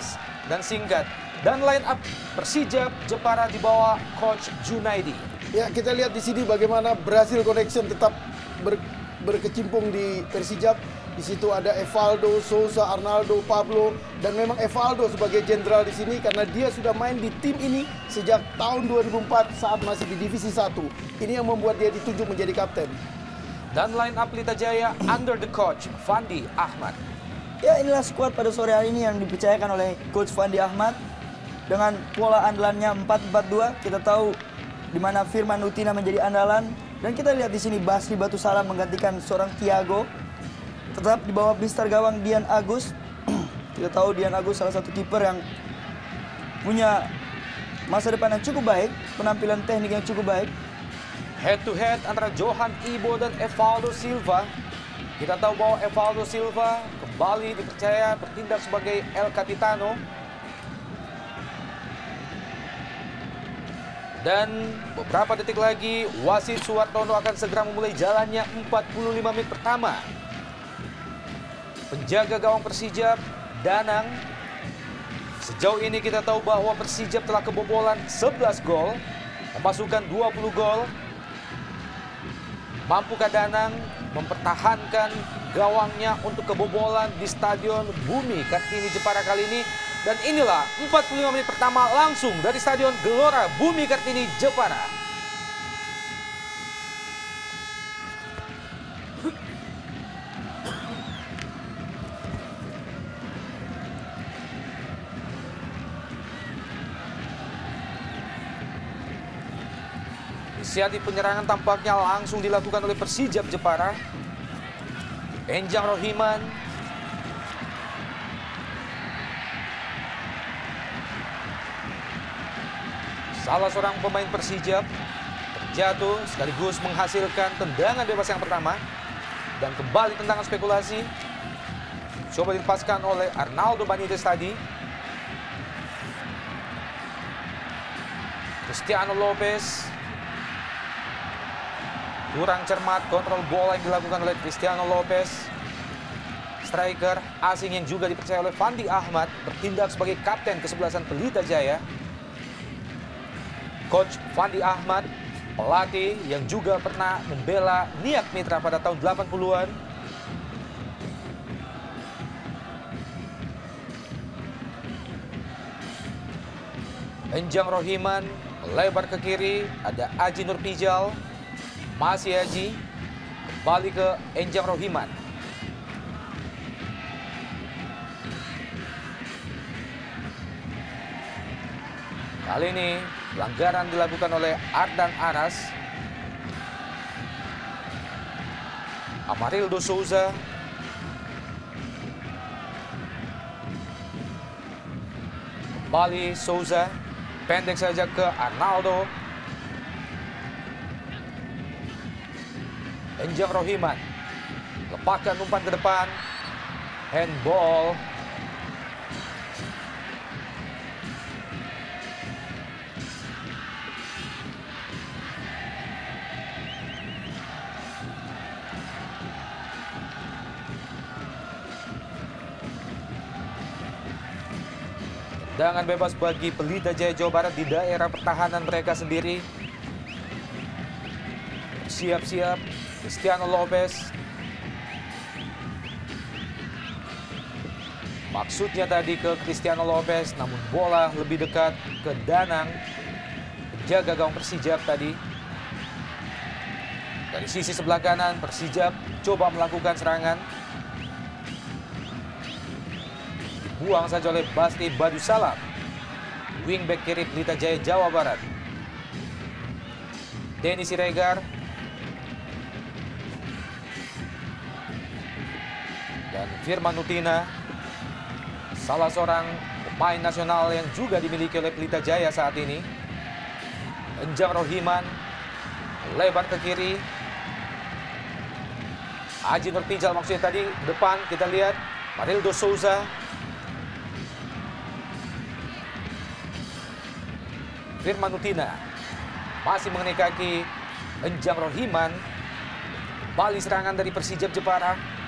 keras dan singkat. Dan line up Persijap Jepara di bawah Coach Junaidi. Ya, kita lihat di sini bagaimana Brazil Connection tetap berkecimpung di Persijap. Di situ ada Evaldo, Souza, Arnaldo, Pablo, dan memang Evaldo sebagai jenderal di sini karena dia sudah main di tim ini sejak tahun 2004 saat masih di Divisi 1. Ini yang membuat dia ditunjuk menjadi kapten. Dan line up Pelita Jaya under the coach Fandi Ahmad. Ya, inilah skuad pada sore hari ini yang dipercayakan oleh Coach Fandi Ahmad. Dengan pola andalannya 4-4-2, kita tahu di mana Firman Utina menjadi andalan. Dan kita lihat di sini Basri Batu Salam menggantikan seorang Thiago. Tetap di bawah blister gawang Dian Agus. Kita tahu Dian Agus salah satu kiper yang punya masa depan yang cukup baik, penampilan teknik yang cukup baik. Head to head antara Johan Ibo dan Evaldo Silva. Kita tahu bahwa Evaldo Silva kembali dipercaya bertindak sebagai El Capitano. Dan beberapa detik lagi wasit Suwartono akan segera memulai jalannya 45 menit pertama. Penjaga gawang Persijap, Danang. Sejauh ini kita tahu bahwa Persijap telah kebobolan 11 gol, memasukkan 20 gol. Mampukah Danang mempertahankan gawangnya untuk kebobolan di Stadion Bumi Kartini Jepara kali ini? Dan inilah 45 menit pertama langsung dari Stadion Gelora Bumi Kartini Jepara. Inisiatif penyerangan tampaknya langsung dilakukan oleh Persijap Jepara. Enjang Rohiman. Salah seorang pemain Persijap terjatuh sekaligus menghasilkan tendangan bebas yang pertama. Dan kembali tendangan spekulasi. Coba dilepaskan oleh Arnaldo Benitez tadi. Cristiano Lopez. Kurang cermat kontrol bola yang dilakukan oleh Cristiano Lopez. Striker asing yang juga dipercaya oleh Fandi Ahmad bertindak sebagai kapten kesebelasan Pelita Jaya. Coach Fandi Ahmad, pelatih yang juga pernah membela Niak Mitra pada tahun 80-an. Enjang Rohiman melebar ke kiri, ada Aji Nurpijal. Masih Aji, kembali ke Enjang Rohiman. Kali ini pelanggaran dilakukan oleh Ardan Aras. Amarildo Souza. Kembali Souza, pendek saja ke Arnaldo. Enjang Rohiman, lepaskan umpan ke depan, handball. Tendangan bebas bagi Pelita Jaya Jawa Barat di daerah pertahanan mereka sendiri. Siap-siap. Cristiano Lopez. Maksudnya tadi ke Cristiano Lopez, namun bola lebih dekat ke Danang, penjaga gawang Persijap tadi. Dari sisi sebelah kanan, Persijap coba melakukan serangan. Dibuang saja oleh Basri Batu Salam, wingback kiri Pelita Jaya Jawa Barat. Denny Siregar. Dan Firman Utina, salah seorang pemain nasional yang juga dimiliki oleh Pelita Jaya saat ini. Enjang Rohiman, lebar ke kiri. Aji Nurpijal maksudnya tadi, depan kita lihat Marildo Souza. Firman Utina, masih mengenai kaki Enjang Rohiman. Kembali serangan dari Persijap Jepara.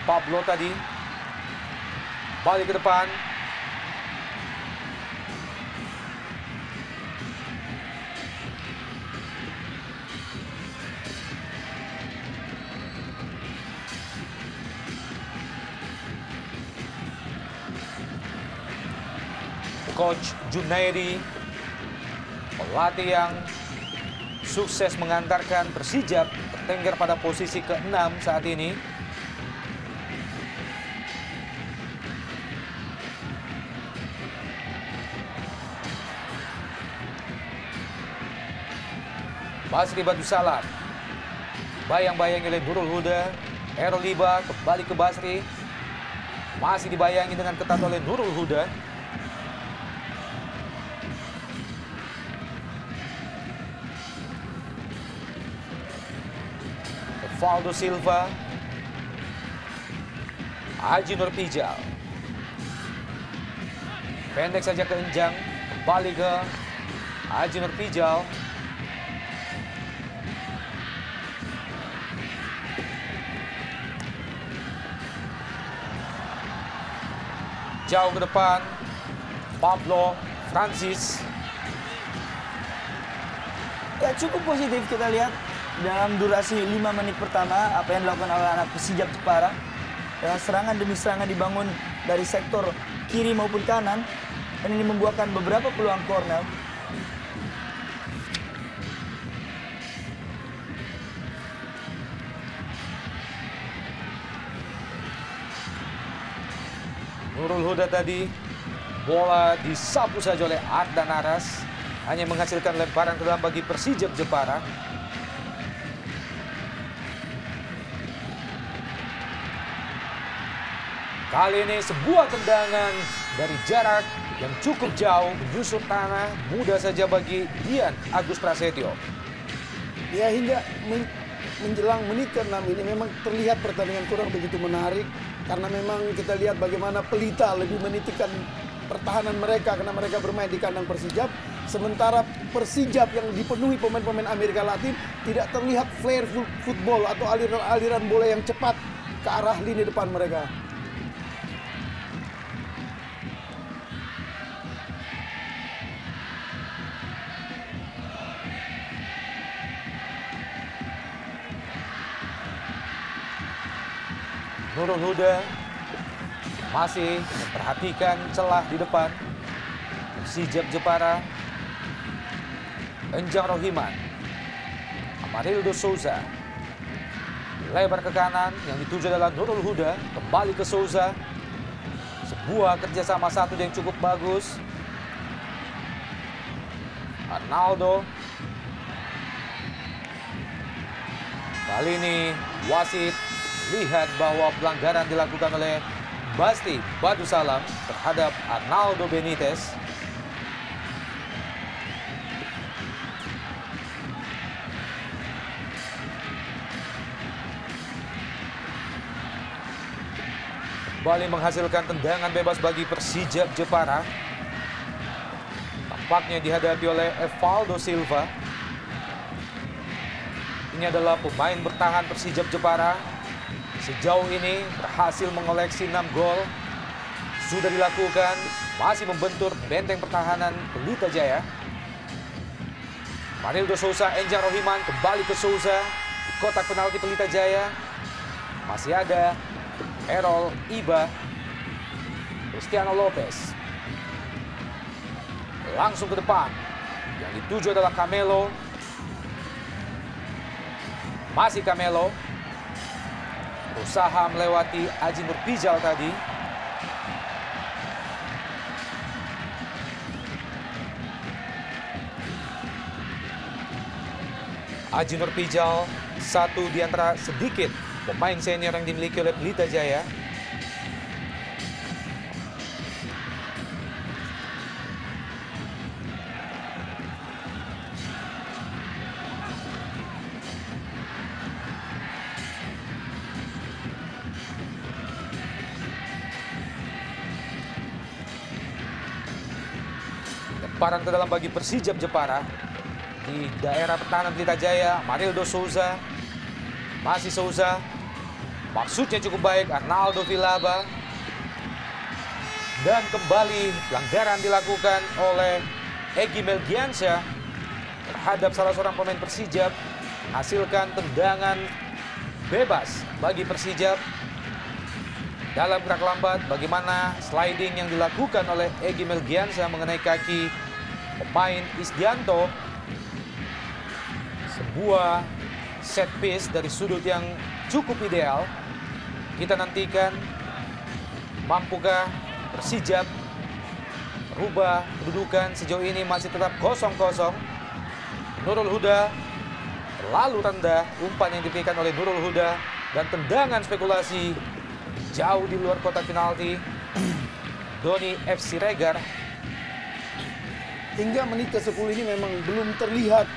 Pablo tadi, balik ke depan, Coach Junaidi, pelatih yang sukses mengantarkan Persijap bertengger pada posisi ke-6 saat ini. Basri Badusalam, bayang-bayangi oleh Nurul Huda. Errol Liba kembali ke Basri, masih dibayangi dengan ketat oleh Nurul Huda. Evaldo Silva, Haji Nurpijal, pendek saja ke Enjang, kembali ke Haji Nurpijal. Jauh ke depan, Pablo Francis. Ya, cukup positif kita lihat dalam durasi 5 menit pertama apa yang dilakukan oleh anak Persijap Jepara. Dengan serangan demi serangan dibangun dari sektor kiri maupun kanan, dan ini membuahkan beberapa peluang korner. Nurul Huda tadi, bola disapu saja oleh Ardan Aras, hanya menghasilkan lemparan ke dalam bagi Persijap Jepara. Kali ini sebuah tendangan dari jarak yang cukup jauh, menyusut tanah, mudah saja bagi Dian Agus Prasetyo. Ya, hingga menjelang menit ke-6 ini memang terlihat pertandingan kurang begitu menarik. Karena memang kita lihat bagaimana Pelita lebih menitikan pertahanan mereka karena mereka bermain di kandang Persijap. Sementara Persijap yang dipenuhi pemain-pemain Amerika Latin tidak terlihat flare football atau aliran-aliran bola yang cepat ke arah lini depan mereka. Nurul Huda masih memperhatikan celah di depan. Persijap Jepara, Enjang Rohiman, Amarildo Souza, lebar ke kanan, yang dituju adalah Nurul Huda, kembali ke Souza. Sebuah kerjasama satu yang cukup bagus. Arnaldo. Kali ini wasit lihat bahwa pelanggaran dilakukan oleh Basri Badusalam terhadap Arnaldo Benitez. Kembali menghasilkan tendangan bebas bagi Persijap Jepara. Tampaknya dihadapi oleh Evaldo Silva. Ini adalah pemain bertahan Persijap Jepara. Sejauh ini berhasil mengoleksi 6 gol. Sudah dilakukan, masih membentur benteng pertahanan Pelita Jaya. Amarildo Souza, Enjang Rohiman kembali ke Souza. Kotak penalti Pelita Jaya. Masih ada Errol Iba, Cristiano Lopez. Langsung ke depan. Yang dituju adalah Camelo. Masih Camelo. Berusaha melewati Haji Nurpijal tadi. Haji Nurpijal, satu di antara sedikit pemain senior yang dimiliki oleh Pelita Jaya. Lemparan ke dalam bagi Persijap Jepara. Di daerah pertahanan Pelita Jaya, Amarildo Souza. Masih Souza. Maksudnya cukup baik, Arnaldo Vilaba. Dan kembali pelanggaran dilakukan oleh Egy Melgiansyah terhadap salah seorang pemain Persijap. Hasilkan tendangan bebas bagi Persijap. Dalam gerak lambat, bagaimana sliding yang dilakukan oleh Egy Melgiansa mengenai kaki pemain Isdianto. Sebuah set piece dari sudut yang cukup ideal. Kita nantikan mampukah Persijap merubah kedudukan. Sejauh ini masih tetap 0-0. Nurul Huda terlalu rendah, umpan yang diberikan oleh Nurul Huda dan tendangan spekulasi jauh di luar kotak penalti. Doni F. Siregar. Hingga menit ke-10 ini memang belum terlihat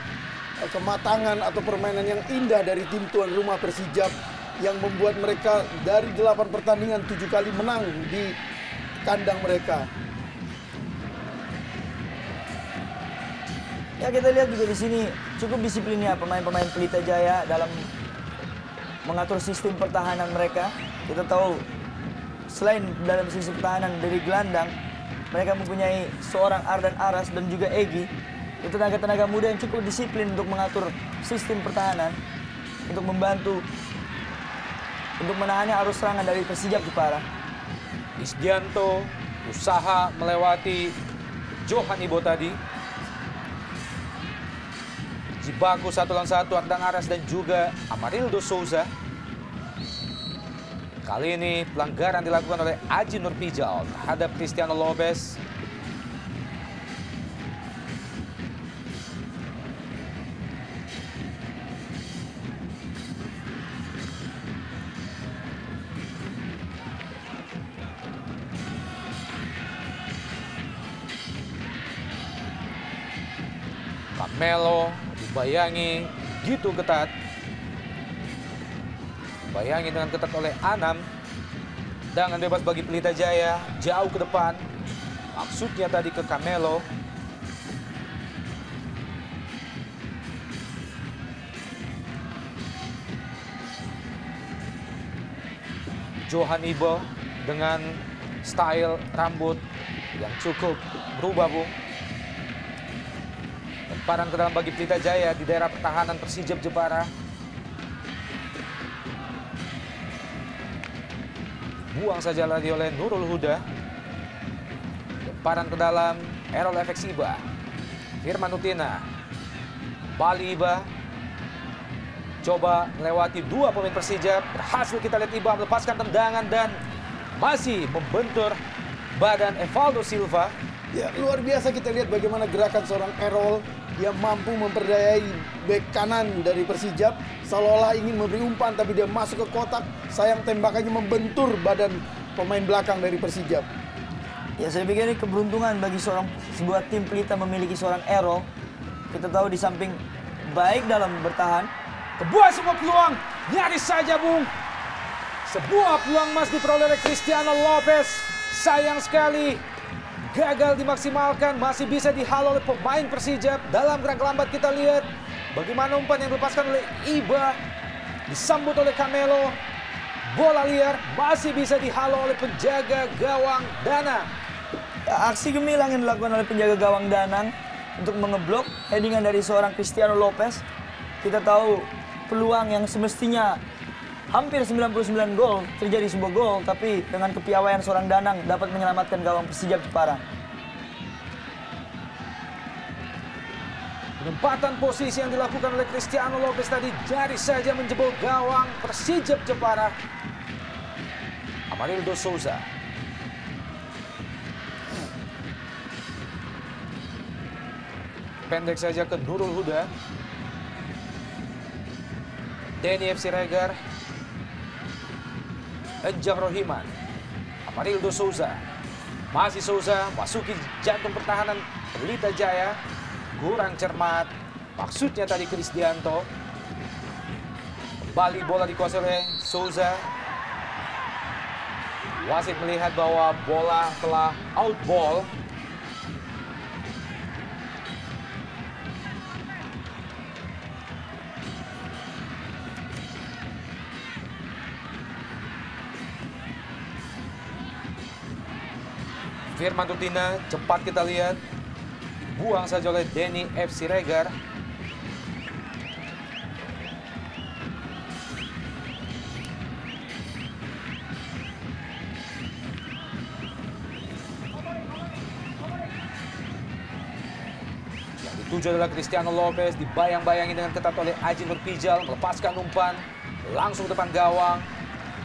kematangan atau permainan yang indah dari tim tuan rumah Persijap yang membuat mereka dari 8 pertandingan 7 kali menang di kandang mereka. Ya, kita lihat juga di sini cukup disiplinnya pemain-pemain Pelita Jaya dalam mengatur sistem pertahanan mereka. Kita tahu selain dalam sisi pertahanan dari gelandang, mereka mempunyai seorang Ardan Aras dan juga Egy. Itu tenaga-tenaga muda yang cukup disiplin untuk mengatur sistem pertahanan, untuk membantu untuk menangani arus serangan dari Persijap Jepara. Isdianto usaha melewati Johan Ibo tadi. Jibaku 1 lawan 1 Ardan Aras dan juga Amarildo Souza. Kali ini pelanggaran dilakukan oleh Aji Nurpijal terhadap Cristiano Lopez. Camelo dibayangi gitu ketat. Bayangin dengan ketat oleh Anam. Tendangan bebas bagi Pelita Jaya jauh ke depan. Maksudnya tadi ke Camelo. Johan Ibo dengan style rambut yang cukup berubah, Bung. Lemparan ke dalam bagi Pelita Jaya di daerah pertahanan Persijap Jepara. Buang saja lagi oleh Nurul Huda. Lemparan ke dalam Errol FX Iba. Firman Utina. Bali Iba. Coba melewati 2 pemain Persijap. Berhasil kita lihat Iba melepaskan tendangan dan masih membentur badan Evaldo Silva. Ya, luar biasa kita lihat bagaimana gerakan seorang Errol. Dia mampu memperdayai bek kanan dari Persijap. Seolah-olah ingin memberi umpan, tapi dia masuk ke kotak. Sayang tembakannya membentur badan pemain belakang dari Persijap. Ya, saya pikir ini keberuntungan bagi sebuah tim Pelita memiliki seorang Errol. Kita tahu di samping baik dalam bertahan. Kebuah sebuah peluang, nyaris saja, Bung. Sebuah peluang emas diperoleh oleh Cristiano Lopez. Sayang sekali, gagal dimaksimalkan. Masih bisa dihalau oleh pemain Persijap. Dalam gerak lambat kita lihat bagaimana umpan yang dilepaskan oleh Iba. Disambut oleh Camelo. Bola liar masih bisa dihalau oleh penjaga gawang Danang. Ya, aksi gemilang yang dilakukan oleh penjaga gawang Danang untuk mengeblok headingan dari seorang Cristiano Lopez. Kita tahu peluang yang semestinya hampir 99 gol, terjadi sebuah gol, tapi dengan kepiawaian seorang Danang dapat menyelamatkan gawang Persijap Jepara. Penempatan posisi yang dilakukan oleh Cristiano Lopez tadi nyaris saja menjebol gawang Persijap Jepara. Amarildo Souza. Pendek saja ke Nurul Huda. Denny F. Siregar. Enjang Rohiman. Amarildo Souza. Masih Souza masuki jantung pertahanan Pelita Jaya. Kurang cermat. Maksudnya tadi ke Isdianto. Kembali bola dikuasai oleh Souza. Wasit melihat bahwa bola telah out ball. Firman Utina, cepat kita lihat. Buang saja oleh Denny F. Siregar. Tujuh adalah Cristiano Lopez, dibayang-bayangi dengan ketat oleh Aji Nurpijal, melepaskan umpan, langsung ke depan gawang.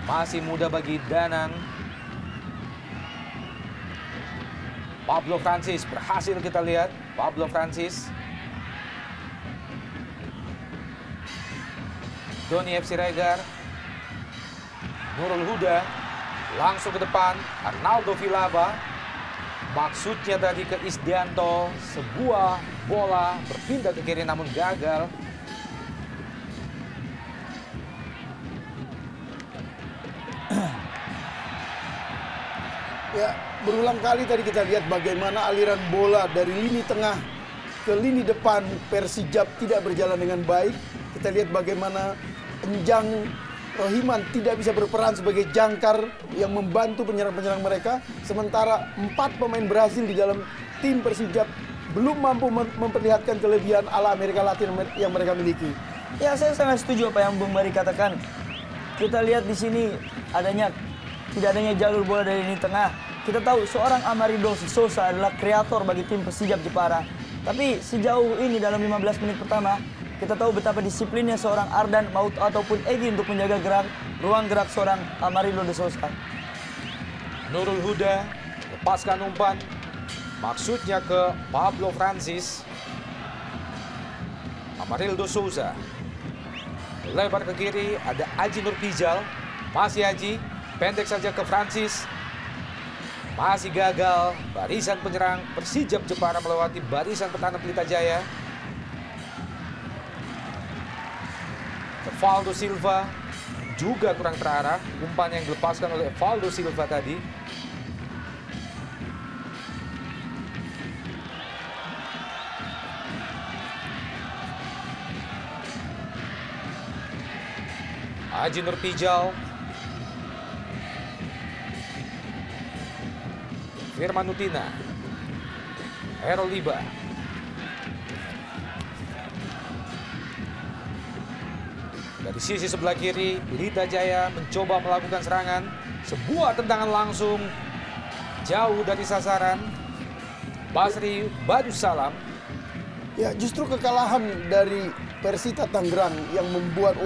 Masih muda bagi Danan. Pablo Francis berhasil kita lihat. Pablo Francis. Doni F. Siregar. Nurul Huda. Langsung ke depan. Arnaldo Vilaba. Maksudnya tadi ke Isdianto. Sebuah bola berpindah ke kiri namun gagal. Ya, berulang kali tadi kita lihat bagaimana aliran bola dari lini tengah ke lini depan Persijap tidak berjalan dengan baik. Kita lihat bagaimana Enjang Rohiman tidak bisa berperan sebagai jangkar yang membantu penyerang-penyerang mereka. Sementara 4 pemain Brasil di dalam tim Persijap belum mampu memperlihatkan kelebihan ala Amerika Latin yang mereka miliki. Ya, saya sangat setuju apa yang Bung Bari katakan. Kita lihat di sini tidak adanya jalur bola dari lini tengah. Kita tahu seorang Amarildo Sousa adalah kreator bagi tim Persijap Jepara. Tapi sejauh ini dalam 15 menit pertama, kita tahu betapa disiplinnya seorang Ardan ataupun Egy untuk menjaga ruang gerak seorang Amarildo Sousa. Nurul Huda lepaskan umpan. Maksudnya ke Pablo Francis. Amarildo Sousa. Lebar ke kiri, ada Aji Nurpijal. Masih Aji, pendek saja ke Francis. Masih gagal, barisan penyerang Persijap Jepara melewati barisan pertahanan Pelita Jaya. Evaldo Silva juga kurang terarah. Umpan yang dilepaskan oleh Evaldo Silva tadi. Aji Nurpijal. Firman Utina. Errol Liba. Dari sisi sebelah kiri, Pelita Jaya mencoba melakukan serangan. Sebuah tendangan langsung jauh dari sasaran. Basri Badussalam. Ya, justru kekalahan dari Persita Tangerang yang membuat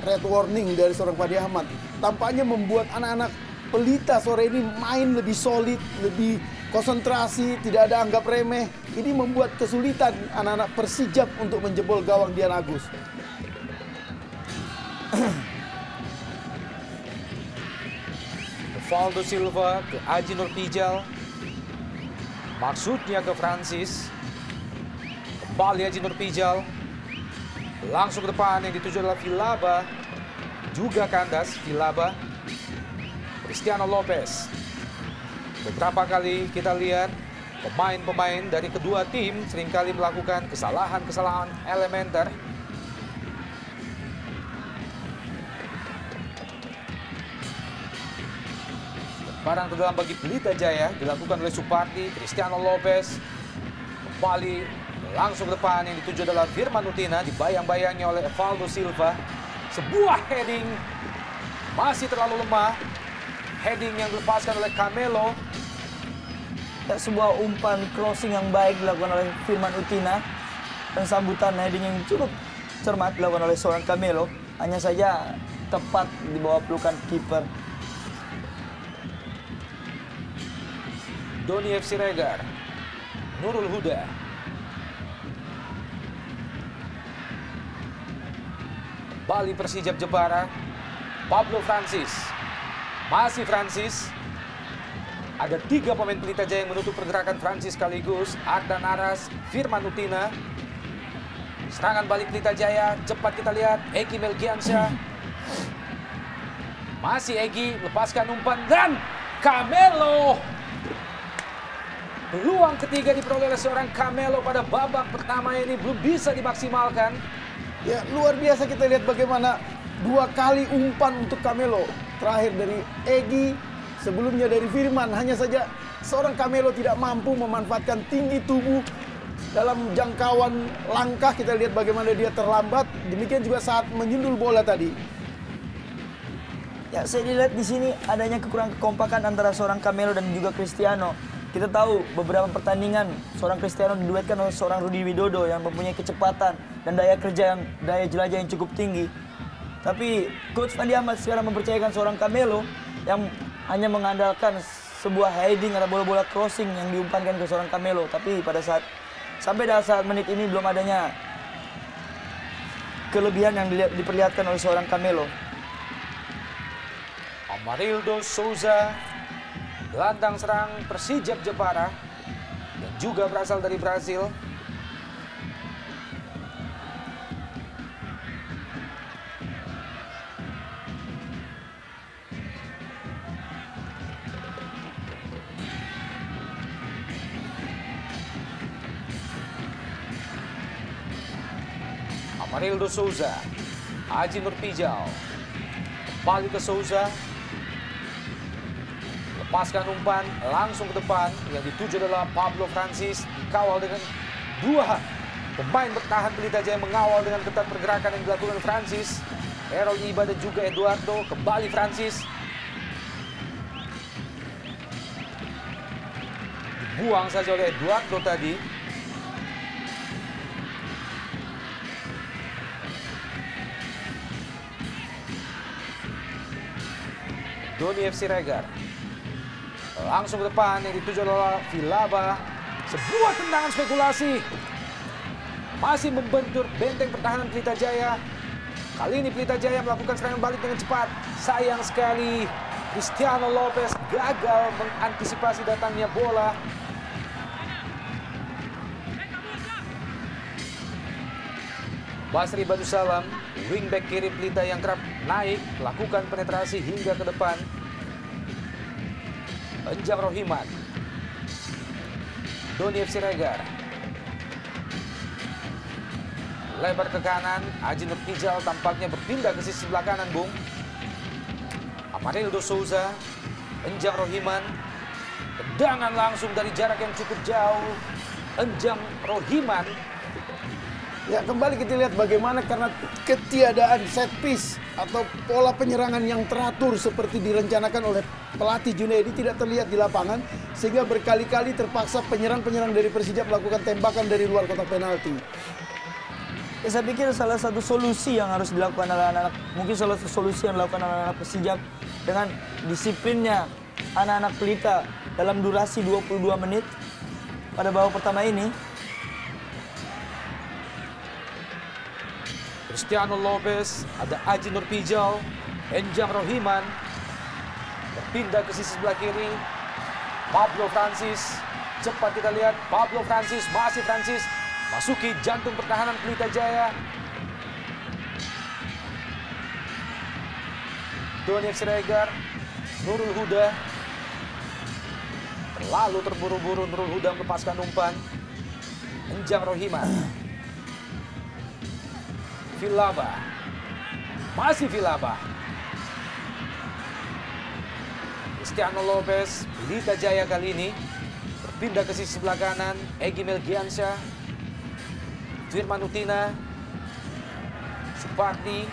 red warning dari seorang Fandi Ahmad. Tampaknya membuat anak-anak Pelita sore ini main lebih solid, lebih konsentrasi, tidak ada anggap remeh. Ini membuat kesulitan anak-anak Persijap untuk menjebol gawang Dian Agus. Evaldo Silva ke Aji Nurpijal. Maksudnya ke Francis. Kembali Aji Nurpijal. Langsung ke depan yang dituju adalah Vilaba. Juga kandas Vilaba. Cristiano Lopez. Beberapa kali kita lihat pemain-pemain dari kedua tim seringkali melakukan kesalahan-kesalahan elementer. Barang terdalam bagi Pelita Jaya dilakukan oleh Supardi. Cristiano Lopez kembali langsung ke depan yang dituju adalah Firman Utina. Dibayang-bayangi oleh Evaldo Silva. Sebuah heading masih terlalu lemah. Heading yang dilepaskan oleh Camelo. Ya, sebuah umpan crossing yang baik dilakukan oleh Firman Utina. Dan sambutan heading yang cukup cermat dilakukan oleh seorang Camelo. Hanya saja tepat di bawah pelukan kiper. Doni F. Siregar. Nurul Huda. Bali Persijap Jepara. Pablo Francis. Masih Francis. Ada 3 pemain Pelita Jaya yang menutup pergerakan Francis sekaligus. Ardan Aras, Firman Utina. Serangan balik Pelita Jaya. Cepat kita lihat. Egy Melgiansyah. Masih Egy. Lepaskan umpan. Dan Camelo. Peluang ketiga diperoleh oleh seorang Camelo pada babak pertama ini belum bisa dimaksimalkan. Ya, luar biasa kita lihat bagaimana 2 kali umpan untuk Camelo. Terakhir dari Egy, sebelumnya dari Firman. Hanya saja seorang Camelo tidak mampu memanfaatkan tinggi tubuh dalam jangkauan langkah. Kita lihat bagaimana dia terlambat. Demikian juga saat menyundul bola tadi. Ya, saya lihat di sini adanya kekurangan kekompakan antara seorang Camelo dan juga Cristiano. Kita tahu beberapa pertandingan seorang Cristiano diduetkan oleh seorang Rudi Widodo yang mempunyai kecepatan dan daya jelajah yang cukup tinggi. Tapi Coach Fandi Ahmad sekarang mempercayakan seorang Camelo yang hanya mengandalkan sebuah heading atau bola-bola crossing yang diumpankan ke seorang Camelo. Tapi sampai saat menit ini belum adanya kelebihan yang diperlihatkan oleh seorang Camelo. Amarildo Souza, gelandang serang Persijap Jepara yang juga berasal dari Brasil. Amarildo Souza, Aji Nurpijal, kembali ke Souza, lepaskan umpan langsung ke depan, yang dituju adalah Pablo Francis, dikawal dengan dua pemain bertahan Pelita Jaya, mengawal dengan ketat pergerakan yang dilakukan Francis, Errol Iba dan juga Eduardo. Kembali Francis, dibuang saja oleh Eduardo tadi. Doni FC Regar langsung ke depan, yang dituju oleh Vilaba. Sebuah tendangan spekulasi masih membentur benteng pertahanan Pelita Jaya. Kali ini Pelita Jaya melakukan serangan balik dengan cepat. Sayang sekali Cristiano Lopez gagal mengantisipasi datangnya bola. Basri Badusalam, wingback kiri Pelita yang kerap naik, melakukan penetrasi hingga ke depan. Enjang Rohiman, Doni FC Regar, lebar ke kanan. Aji Nurpijal tampaknya berpindah ke sisi sebelah kanan, Bung. Amarildo Souza, Enjang Rohiman, tendangan langsung dari jarak yang cukup jauh. Enjang Rohiman. Ya, kembali kita lihat bagaimana karena ketiadaan set piece atau pola penyerangan yang teratur seperti direncanakan oleh pelatih Junaidi tidak terlihat di lapangan, sehingga berkali-kali terpaksa penyerang-penyerang dari Persijap melakukan tembakan dari luar kotak penalti. Ya, saya pikir salah satu solusi yang harus dilakukan oleh anak-anak, mungkin salah satu solusi yang dilakukan oleh anak Persijap dengan disiplinnya anak-anak Pelita dalam durasi 22 menit pada babak pertama ini. Cristiano Lopez, ada Aji Nurpijal, Enjang Rohiman, berpindah ke sisi sebelah kiri. Pablo Francis, cepat kita lihat, Pablo Francis, masih Francis, masuki jantung pertahanan Pelita Jaya. Doni FC Regar, Nurul Huda, terlalu terburu-buru Nurul Huda melepaskan umpan. Enjang Rohiman, Vilaba, masih Vilaba. Cristiano Lopez, Pelita Jaya kali ini berpindah ke sisi sebelah kanan. Egy Melgiansyah, Firman Utina, Supardi,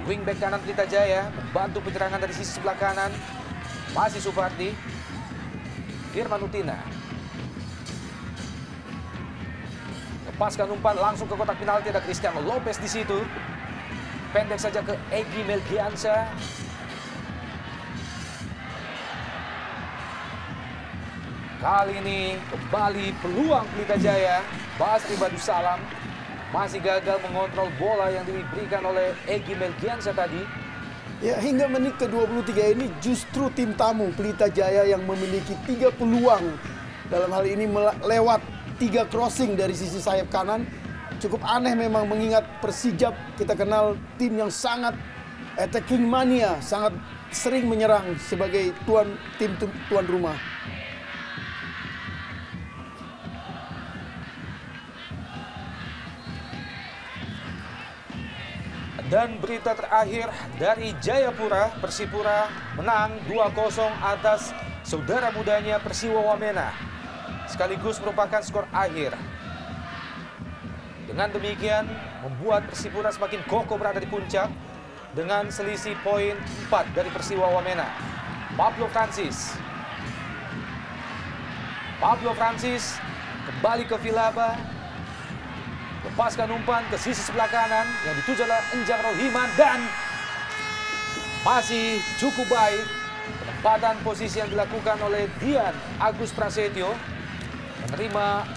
wingback kanan Pelita Jaya, membantu penyerangan dari sisi sebelah kanan. Masih Supardi, Firman Utina, lepaskan umpan langsung ke kotak penalti. Ada Cristiano Lopez di situ. Pendek saja ke Egy Melgiansyah. Kali ini kembali peluang Pelita Jaya. Basri Badusalam masih gagal mengontrol bola yang diberikan oleh Egy Melgiansyah tadi. Ya, hingga menit ke-23 ini justru tim tamu Pelita Jaya yang memiliki 3 peluang. Dalam hal ini lewat 3 crossing dari sisi sayap kanan. Cukup aneh memang, mengingat Persijap kita kenal tim yang sangat attacking mania, sangat sering menyerang sebagai tim tuan rumah. Dan berita terakhir dari Jayapura, Persipura menang 2-0 atas saudara mudanya Persiwa Wamena. Sekaligus merupakan skor akhir. Dengan demikian membuat Persipura semakin kokoh berada di puncak dengan selisih poin 4 dari Persiwa Wamena. Pablo Francis Pablo Francis kembali ke Villalba. Lepaskan umpan ke sisi sebelah kanan yang dituju oleh Enjang Rohiman dan masih cukup baik penempatan posisi yang dilakukan oleh Dian Agus Prasetyo. Menerima,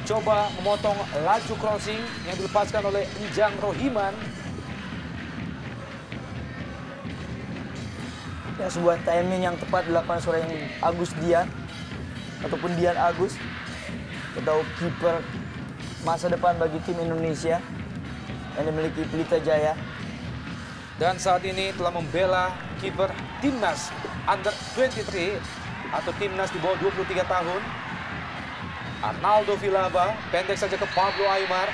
coba memotong laju crossing yang dilepaskan oleh Enjang Rohiman. Ya, sebuah timing yang tepat dilakukan seorang Agus Dian ataupun Dian Agus. Kita tahu kiper masa depan bagi tim Indonesia yang dimiliki Pelita Jaya. Dan saat ini telah membela kiper timnas under 23 atau timnas di bawah 23 tahun. Arnaldo Villalba pendek saja ke Pablo Aimar.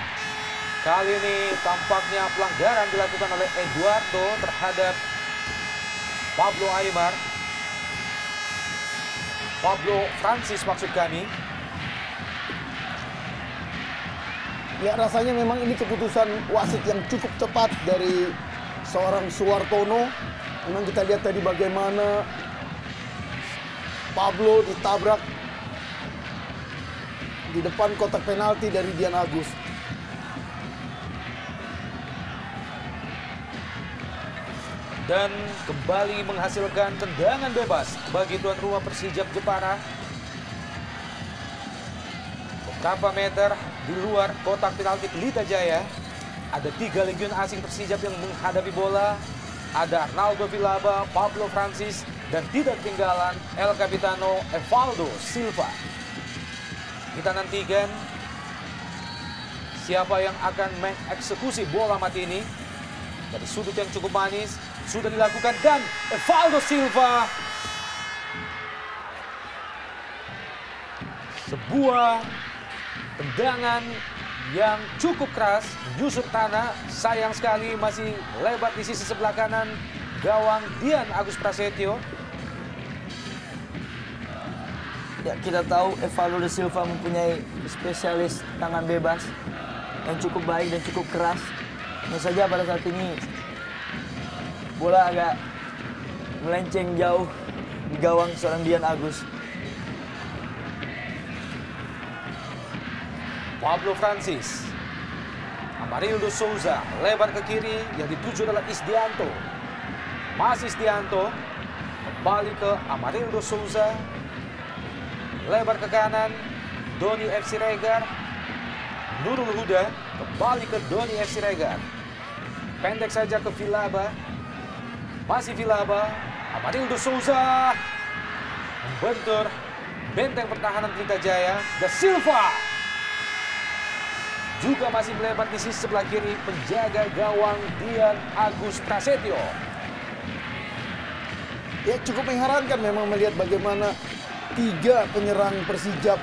Kali ini tampaknya pelanggaran dilakukan oleh Eduardo terhadap Pablo Aimar. Pablo Francis maksud kami. Ya, rasanya memang ini keputusan wasit yang cukup tepat dari seorang Suwartono. Memang kita lihat tadi bagaimana Pablo ditabrak di depan kotak penalti dari Dian Agus. Dan kembali menghasilkan tendangan bebas bagi tuan rumah Persijap Jepara. Beberapa meter di luar kotak penalti Pelita Jaya. Ada 3 legiun asing Persijap yang menghadapi bola. Ada Arnaldo Villalba, Pablo Francis, dan tidak ketinggalan El Capitano Evaldo Silva. Kita nantikan siapa yang akan mengeksekusi bola mati ini. Dari sudut yang cukup manis, sudah dilakukan dan Evaldo Silva. Sebuah tendangan yang cukup keras, menyusut tanah. Sayang sekali masih lebat di sisi sebelah kanan gawang Dian Agus Prasetyo. Ya, kita tahu Evaldo Silva mempunyai spesialis tangan bebas yang cukup baik dan cukup keras. Hanya saja pada saat ini bola agak melenceng jauh di gawang seorang Dian Agus. Pablo Francis, Amarildo Souza lebar ke kiri yang dituju adalah Isdianto. Masih Isdianto kembali ke Amarildo Souza, lebar ke kanan Doni F. Siregar. Nurul Huda kembali ke Doni F. Siregar. Pendek saja ke Villalba. Masih Villalba, Amarildo Souza membentur benteng pertahanan Pelita Jaya. Da Silva juga masih melebar di sisi sebelah kiri penjaga gawang Dian Agus Prasetyo. Ya, cukup mengherankan memang melihat bagaimana 3 penyerang Persijap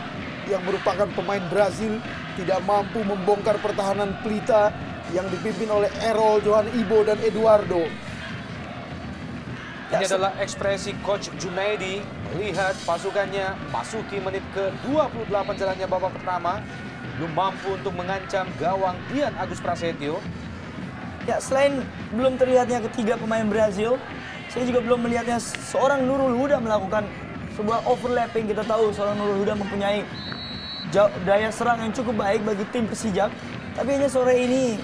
yang merupakan pemain Brazil tidak mampu membongkar pertahanan Pelita yang dipimpin oleh Errol, Johan Ibo, dan Eduardo. Ini adalah ekspresi Coach Junaidi melihat pasukannya masuki menit ke-28 jalannya babak pertama. Belum mampu untuk mengancam gawang Dian Agus Prasetyo. Ya, selain belum terlihatnya ketiga pemain Brazil, saya juga belum melihatnya seorang Nurul Huda melakukan sebuah overlapping. Kita tahu seorang Nurul Huda mempunyai daya serang yang cukup baik bagi tim Persijap. Tapi hanya sore ini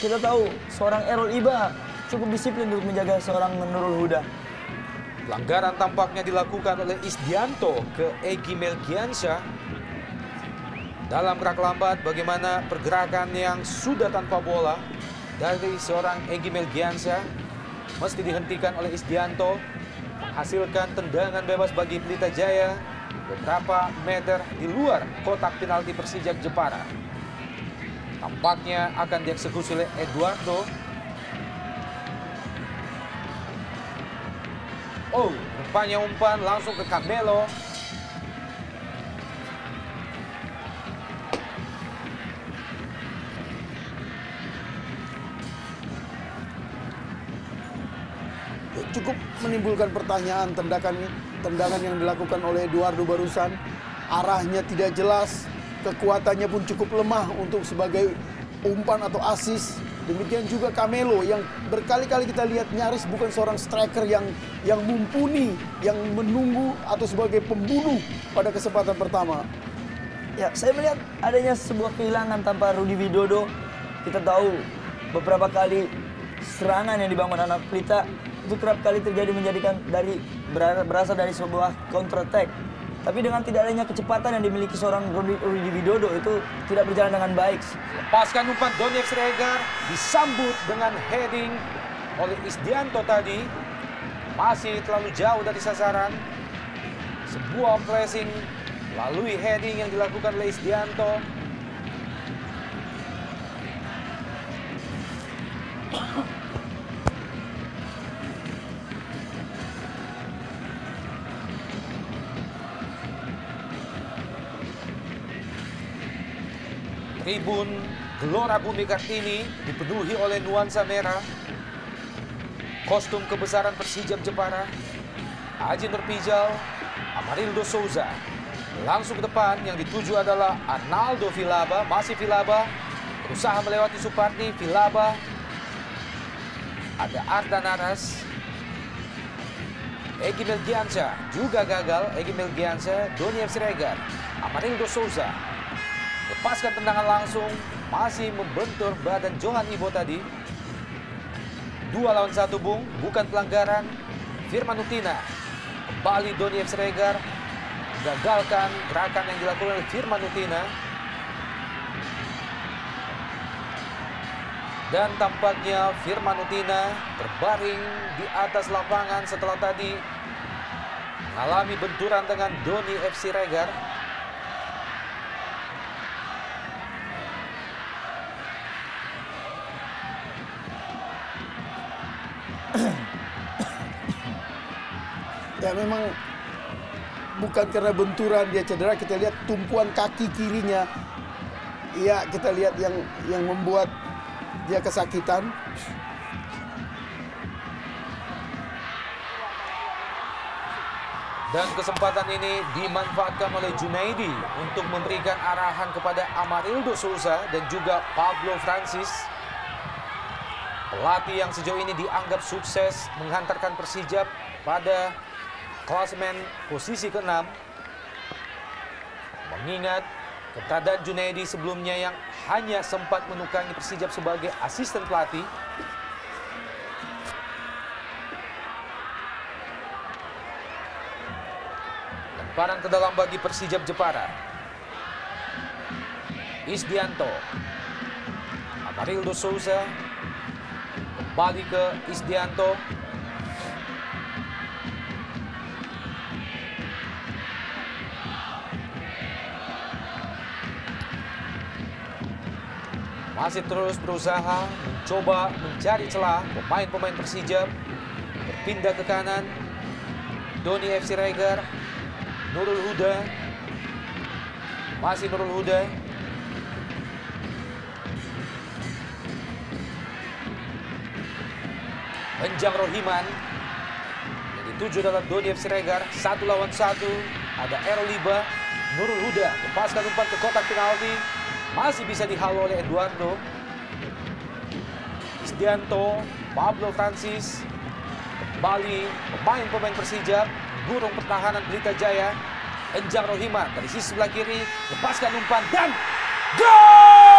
kita tahu seorang Errol Iba cukup disiplin untuk menjaga seorang Nurul Huda. Pelanggaran tampaknya dilakukan oleh Isdianto ke Egy Melgiansyah. Dalam gerak lambat, bagaimana pergerakan yang sudah tanpa bola dari seorang Egy Melgiansyah mesti dihentikan oleh Isdianto, menghasilkan tendangan bebas bagi Pelita Jaya beberapa meter di luar kotak penalti Persijap Jepara. Tampaknya akan dieksekusi oleh Eduardo. Oh, rupanya umpan langsung ke Camelo. Cukup menimbulkan pertanyaan tendangan yang dilakukan oleh Eduardo barusan. Arahnya tidak jelas, kekuatannya pun cukup lemah untuk sebagai umpan atau asis. Demikian juga Camelo yang berkali-kali kita lihat nyaris bukan seorang striker yang mumpuni, yang menunggu atau sebagai pembunuh pada kesempatan pertama. Ya, saya melihat adanya sebuah kehilangan tanpa Rudi Widodo. Kita tahu beberapa kali serangan yang dibangun anak pelita itu kerap kali terjadi berasal dari sebuah counter attack. Tapi dengan tidak adanya kecepatan yang dimiliki seorang Rudi Widodo itu tidak berjalan dengan baik. Lepaskan umpan Donny Sregar, disambut dengan heading oleh Isdianto tadi. Masih terlalu jauh dari sasaran. Sebuah pressing melalui heading yang dilakukan oleh Isdianto. Tribun Gelora Bumi Kartini dipenuhi oleh nuansa merah. Kostum kebesaran Persijap Jepara. Aji Nurpijal, Amarildo Souza. Langsung ke depan yang dituju adalah Arnaldo Vilaba. Masih Vilaba berusaha melewati Supardi. Vilaba. Ada Arda Naras. Egy Melgiansyah juga gagal. Egy Melgiansyah, Donny Sregar, Amarildo Souza. Lepaskan tendangan langsung, masih membentur badan Johan Ibo tadi. 2 lawan 1 Bung, bukan pelanggaran. Firman Utina, kembali Donny Sregar, gagalkan gerakan yang dilakukan oleh Firman Utina. Dan tampaknya Firman Utina terbaring di atas lapangan setelah tadi mengalami benturan dengan Donny Sregar. Ya memang bukan karena benturan dia cedera, kita lihat tumpuan kaki kirinya. Iya, kita lihat yang membuat dia kesakitan. Dan kesempatan ini dimanfaatkan oleh Junaidi untuk memberikan arahan kepada Amarildo Souza dan juga Pablo Francis. Pelatih yang sejauh ini dianggap sukses menghantarkan Persijap pada klasemen posisi ke-6. Mengingat keberadaan Junaidi sebelumnya yang hanya sempat menukangi Persijap sebagai asisten pelatih. Lemparan ke dalam bagi Persijap Jepara. Isdianto. Amarildo Souza. Kembali ke Isdianto. Masih terus berusaha mencoba mencari celah pemain-pemain Persijap. Berpindah ke kanan. Donny Sregar. Nurul Huda. Masih Nurul Huda. Enjang Rohiman. Yang dituju adalah Donny Sregar. 1 lawan 1. Ada Ero Liba. Nurul Huda lepaskan umpan ke kotak penalti. Masih bisa dihalau oleh Eduardo. Isdianto, Pablo Francis. Kembali pemain-pemain Persijap. Gurung pertahanan Pelita Jaya. Enjang Rohiman dari sisi sebelah kiri. Lepaskan umpan dan gol!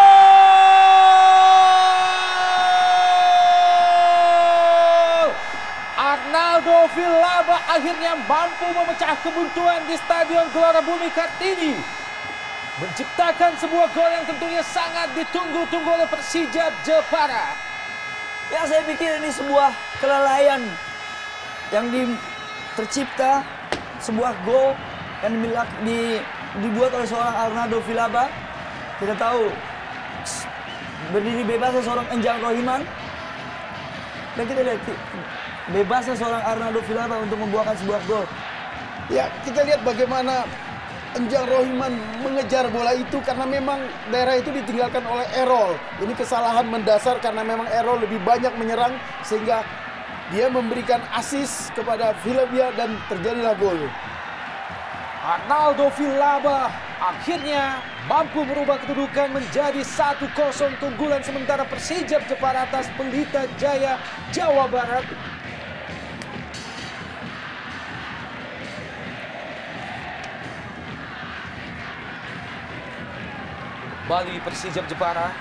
Arnaldo Vilaba akhirnya mampu memecah kebuntuan di Stadion Gelora Bumi Kartini. Menciptakan sebuah gol yang tentunya sangat ditunggu-tunggu oleh Persijap Jepara. Ya, saya pikir ini sebuah kelalaian yang tercipta, sebuah gol yang dibuat oleh seorang Arnaldo Vilaba. Kita tahu berdiri bebasnya seorang Enjang Rohiman. Dan kita lihat bebasnya seorang Arnaldo Vilaba untuk membuahkan sebuah gol. Ya, kita lihat bagaimana Enjang Rohiman mengejar bola itu karena memang daerah itu ditinggalkan oleh Errol. Ini kesalahan mendasar karena memang Errol lebih banyak menyerang sehingga dia memberikan assist kepada Vilabia dan terjadilah gol. Arnaldo Vilaba akhirnya mampu merubah kedudukan menjadi 1-0 keunggulan sementara Persijap Jepara atas Pelita Jaya Jawa Barat. Kembali Persijap Jepara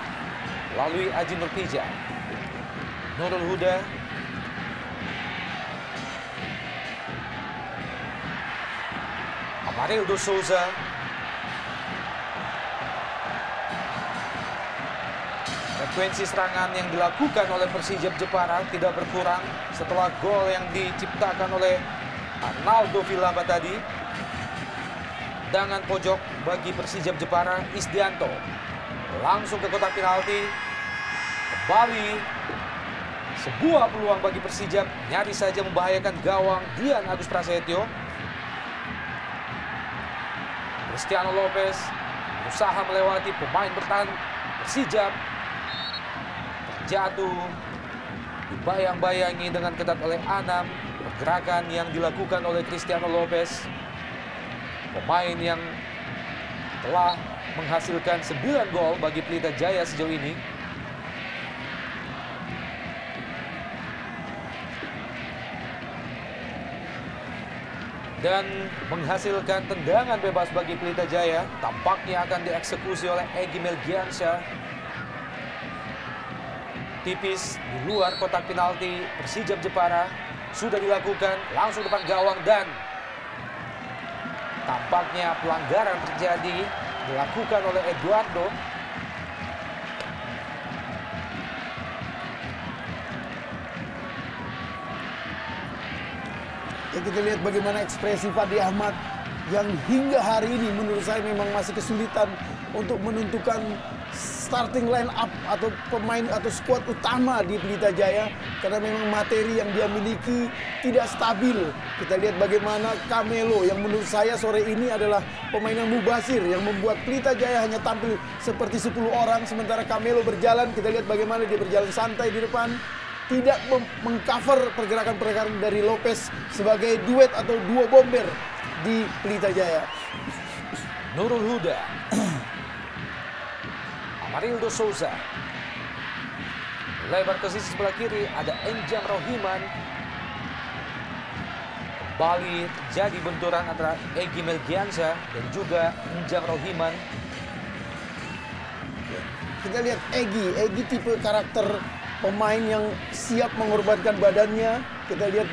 melalui Aji Nurpija, Nurul Huda, Amarildo Souza, frekuensi serangan yang dilakukan oleh Persijap Jepara tidak berkurang setelah gol yang diciptakan oleh Arnaldo Villaba tadi. Tendangan pojok bagi Persijap Jepara, Isdianto langsung ke kotak penalti. Kembali sebuah peluang bagi Persijap, nyaris saja membahayakan gawang Dian Agus Prasetyo. Cristiano Lopez berusaha melewati pemain bertahan Persijap, terjatuh, dibayang-bayangi dengan ketat oleh Anam. Pergerakan yang dilakukan oleh Cristiano Lopez, pemain yang telah menghasilkan 9 gol bagi Pelita Jaya sejauh ini. Dan menghasilkan tendangan bebas bagi Pelita Jaya. Tampaknya akan dieksekusi oleh Egy Melgiansyah. Tipis di luar kotak penalti Persijap Jepara. Sudah dilakukan langsung depan gawang dan tampaknya pelanggaran terjadi dilakukan oleh Eduardo. Ya, kita lihat bagaimana ekspresi Fandi Ahmad yang hingga hari ini menurut saya memang masih kesulitan untuk menentukan starting line up atau pemain atau skuad utama di Pelita Jaya karena memang materi yang dia miliki tidak stabil. Kita lihat bagaimana Camelo yang menurut saya sore ini adalah pemain yang mubazir yang membuat Pelita Jaya hanya tampil seperti 10 orang sementara Camelo berjalan. Kita lihat bagaimana dia berjalan santai di depan, tidak mengcover pergerakan-pergerakan dari Lopez sebagai duet atau duo bomber di Pelita Jaya. Nurul Huda, Amarildo Souza, lebar ke sisi sebelah kiri ada Enjam Rohiman. Kembali terjadi benturan antara Egy Melgiansyah dan juga Enjam Rohiman. Kita lihat Egy tipe karakter pemain yang siap mengorbankan badannya. Kita lihat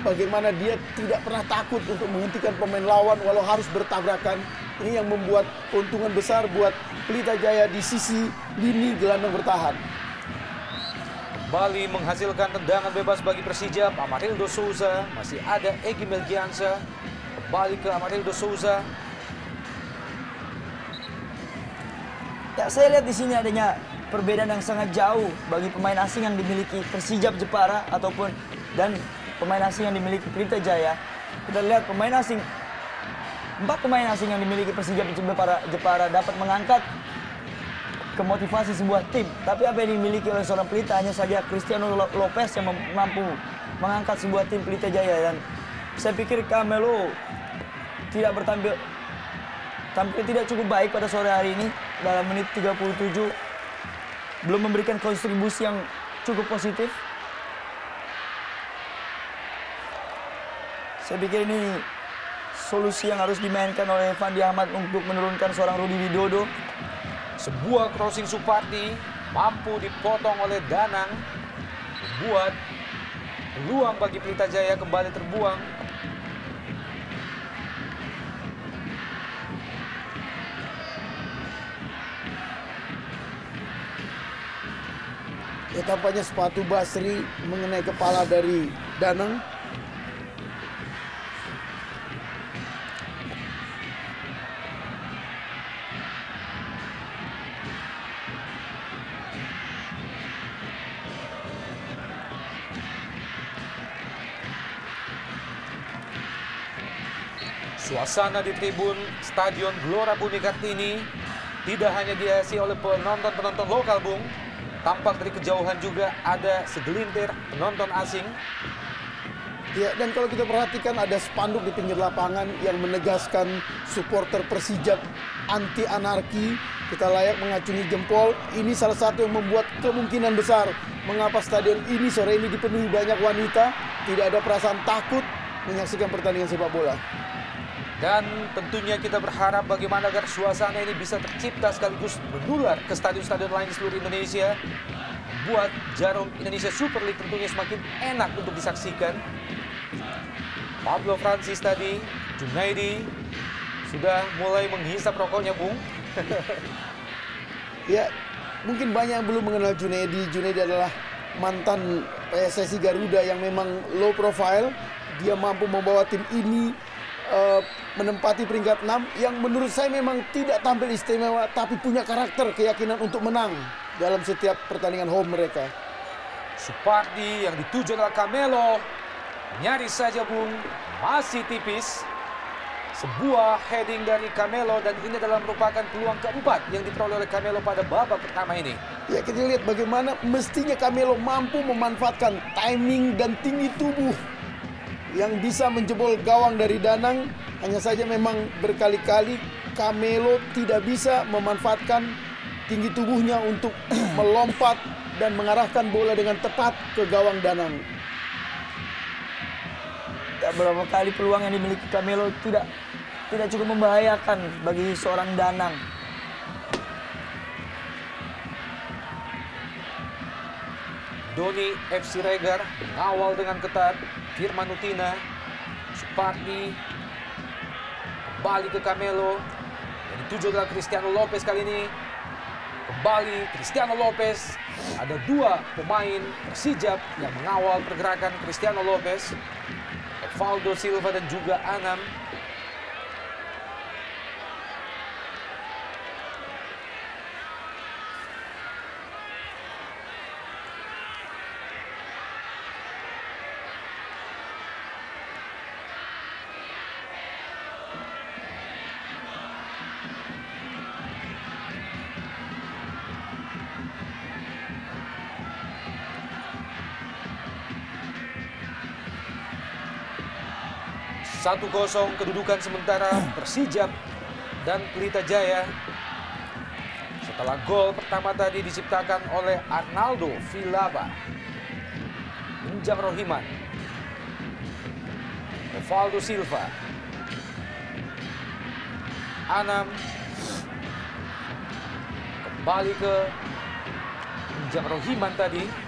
bagaimana dia tidak pernah takut untuk menghentikan pemain lawan walau harus bertabrakan. Ini yang membuat keuntungan besar buat Pelita Jaya di sisi lini gelandang bertahan. Kembali menghasilkan tendangan bebas bagi Persijap, Amarildo Souza, masih ada Egy Melgiansyah. Kembali ke Amarildo Souza. Ya, saya lihat di sini adanya perbedaan yang sangat jauh bagi pemain asing yang dimiliki Persijap Jepara ataupun dan pemain asing yang dimiliki Pelita Jaya. Kita lihat pemain asing, 4 pemain asing yang dimiliki Persijap Jepara dapat mengangkat kemotivasi sebuah tim. Tapi apa yang dimiliki oleh seorang Pelita hanya saja Cristiano Lopez yang mampu mengangkat sebuah tim Pelita Jaya. Dan saya pikir Camelo tampil tidak cukup baik pada sore hari ini. Dalam menit 37 belum memberikan kontribusi yang cukup positif. Saya pikir ini solusi yang harus dimainkan oleh Fandi Ahmad untuk menurunkan seorang Rudi Widodo. Sebuah crossing Supardi mampu dipotong oleh Danang, membuat peluang bagi Pelita Jaya kembali terbuang. Ya, tampaknya sepatu Basri mengenai kepala dari Danang. Suasana di tribun Stadion Gelora Bumi Kartini tidak hanya dihiasi oleh penonton-penonton lokal, Bung. Tampak dari kejauhan juga ada segelintir penonton asing. Ya, dan kalau kita perhatikan ada spanduk di pinggir lapangan yang menegaskan supporter Persijap anti anarki. Kita layak mengacungi jempol. Ini salah satu yang membuat kemungkinan besar mengapa stadion ini sore ini dipenuhi banyak wanita. Tidak ada perasaan takut menyaksikan pertandingan sepak bola. Dan tentunya kita berharap bagaimana agar suasana ini bisa tercipta sekaligus menular ke stadion-stadion lain di seluruh Indonesia. Buat Jarum Indonesia Super League tentunya semakin enak untuk disaksikan. Pablo Francis tadi, Junaidi, sudah mulai menghisap rokoknya, Bung. Ya, mungkin banyak yang belum mengenal Junaidi. Junaidi adalah mantan PSSI Garuda yang memang low profile. Dia mampu membawa tim ini menempati peringkat 6 yang menurut saya memang tidak tampil istimewa, tapi punya karakter, keyakinan untuk menang dalam setiap pertandingan home mereka. Supardi yang dituju adalah Camelo. Nyaris saja, Bung, masih tipis. Sebuah heading dari Camelo dan ini adalah merupakan peluang keempat yang diperoleh oleh Camelo pada babak pertama ini. Ya, kita lihat bagaimana mestinya Camelo mampu memanfaatkan timing dan tinggi tubuh yang bisa menjebol gawang dari Danang. Hanya saja memang berkali-kali Camelo tidak bisa memanfaatkan tinggi tubuhnya untuk melompat dan mengarahkan bola dengan tepat ke gawang Danang. Beberapa kali peluang yang dimiliki Camelo tidak cukup membahayakan bagi seorang Danang. Doni FC Regar mengawal dengan ketat. Firman Utina, Supardi, kembali ke Camelo. Yang dituju adalah Cristiano Lopez kali ini. Kembali Cristiano Lopez. Ada dua pemain Persijap yang mengawal pergerakan Cristiano Lopez. Evaldo Silva dan juga Anam. Satu 0 kedudukan sementara Persijap dan Pelita Jaya. Setelah gol pertama tadi diciptakan oleh Arnaldo Vilaba, Injam Rohiman, Evaldo Silva, Anam, kembali ke Injam Rohiman tadi.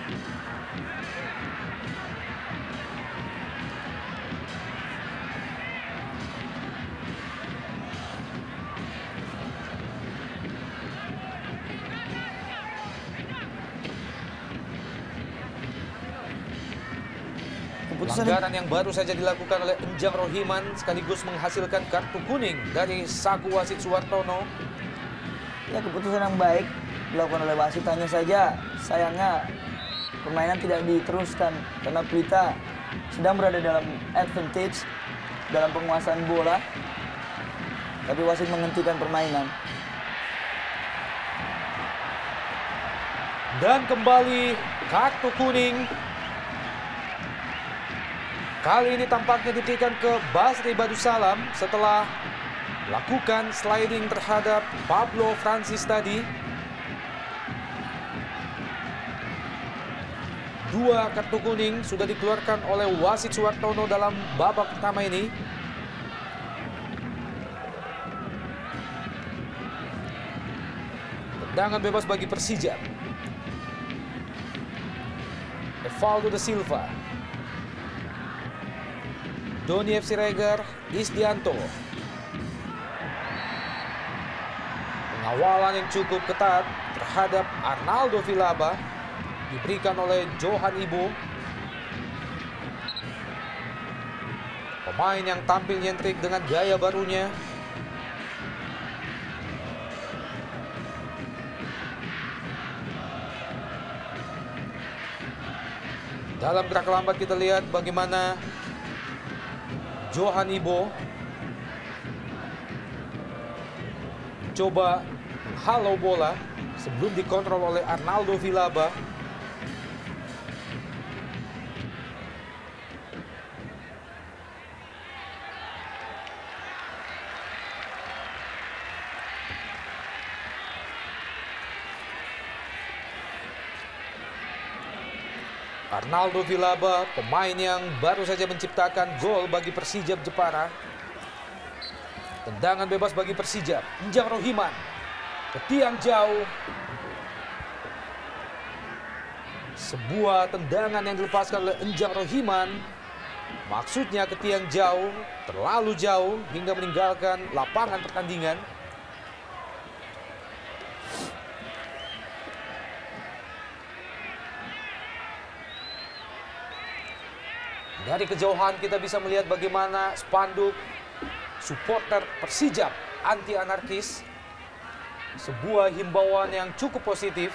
Pelanggaran yang baru saja dilakukan oleh Injam Rohiman sekaligus menghasilkan kartu kuning dari saku wasit Suwartono. Ya, keputusan yang baik dilakukan oleh wasit, hanya saja sayangnya permainan tidak diteruskan karena Pelita sedang berada dalam advantage dalam penguasaan bola, tapi wasit menghentikan permainan. Dan kembali kartu kuning. Kali ini tampaknya diberikan ke Basri Badusalam setelah lakukan sliding terhadap Pablo Francis tadi. Dua kartu kuning sudah dikeluarkan oleh wasit Suwartono dalam babak pertama ini. Tendangan bebas bagi Persija. Evaldo da Silva, Doni FC Regar, Isdianto. Pengawalan yang cukup ketat terhadap Arnaldo Vilaba diberikan oleh Johan Ibo. Pemain yang tampil nyentrik dengan gaya barunya. Dalam gerak lambat kita lihat bagaimana Johan Ibo coba menghalau bola sebelum dikontrol oleh Arnaldo Vilaba. Arnaldo Vilaba, pemain yang baru saja menciptakan gol bagi Persijap Jepara. Tendangan bebas bagi Persijap. Enjang Rohiman ke tiang jauh. Sebuah tendangan yang dilepaskan oleh Enjang Rohiman. Maksudnya ke tiang jauh, terlalu jauh hingga meninggalkan lapangan pertandingan. Dari kejauhan kita bisa melihat bagaimana spanduk supporter Persijap anti anarkis. Sebuah himbauan yang cukup positif.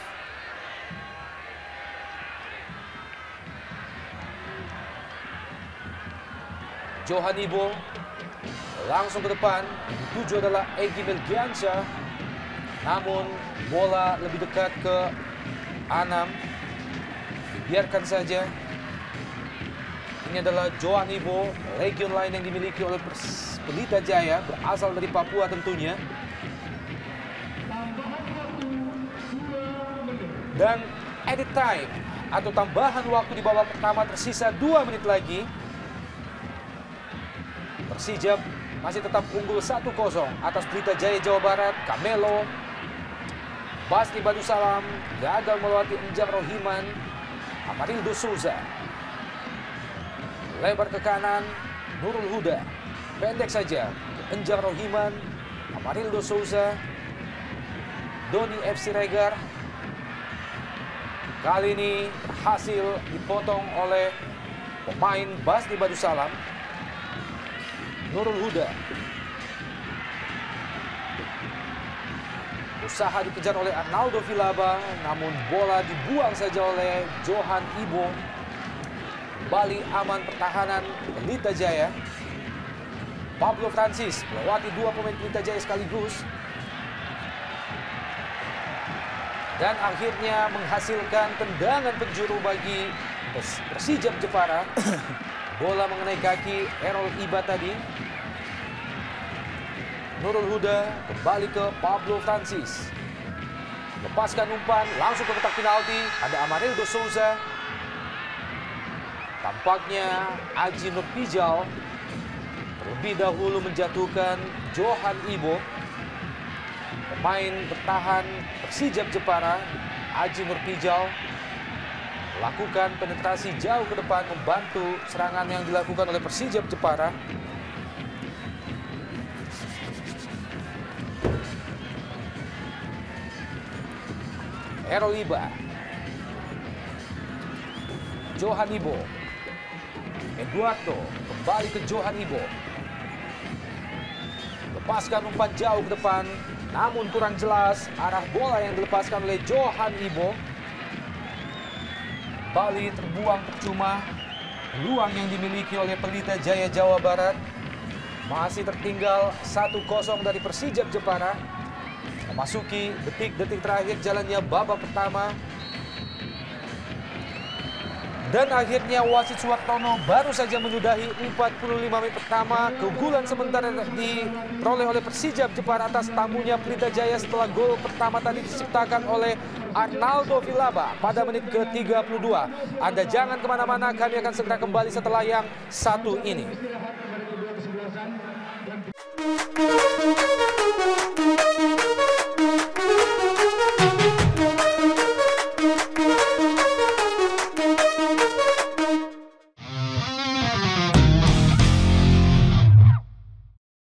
Johan Ibo langsung ke depan. Dituju adalah Egy Melgiansyah. Namun bola lebih dekat ke Anam. Biarkan saja. Ini adalah Johan Ibo, legion lain yang dimiliki oleh Pelita Jaya, berasal dari Papua tentunya. Dan edit time atau tambahan waktu di babak pertama tersisa 2 menit lagi. Persijap masih tetap unggul 1-0 atas Pelita Jaya Jawa Barat. Camelo, Basri Badusalam gagal melewati Enjang Rohiman. Amarildo Souza lebar ke kanan, Nurul Huda pendek saja ke Enjang Rohiman. Amarildo Souza, Doni FC Regar. Kali ini berhasil dipotong oleh pemain Basri Badusalam. Nurul Huda usaha dikejar oleh Arnaldo Vilaba, namun bola dibuang saja oleh Johan Ibo. Kembali aman pertahanan Pelita Jaya. Pablo Francis melewati 2 pemain Pelita Jaya sekaligus. Dan akhirnya menghasilkan tendangan penjuru bagi Persijap Jepara. Bola mengenai kaki Errol Iba tadi. Nurul Huda kembali ke Pablo Francis. Lepaskan umpan langsung ke kotak penalti. Ada Amarildo Souza. Tampaknya Aji Nurpijal terlebih dahulu menjatuhkan Johan Ibo. Pemain bertahan Persijap Jepara, Aji Nurpijal, lakukan penetrasi jauh ke depan membantu serangan yang dilakukan oleh Persijap Jepara. Errol Iba, Johan Ibo, Eduardo kembali ke Johan Ibo. Lepaskan umpan jauh ke depan, namun kurang jelas arah bola yang dilepaskan oleh Johan Ibo. Kembali terbuang percuma. Peluang yang dimiliki oleh Pelita Jaya Jawa Barat. Masih tertinggal 1-0 dari Persijap Jepara. Memasuki detik-detik terakhir jalannya babak pertama. Dan akhirnya wasit Suwartono baru saja menyudahi 45 menit pertama. Keunggulan sementara diperoleh oleh Persijap Jepara atas tamunya Pelita Jaya setelah gol pertama tadi diciptakan oleh Arnaldo Vilaba pada menit ke-32. Anda jangan kemana-mana, kami akan segera kembali setelah yang satu ini.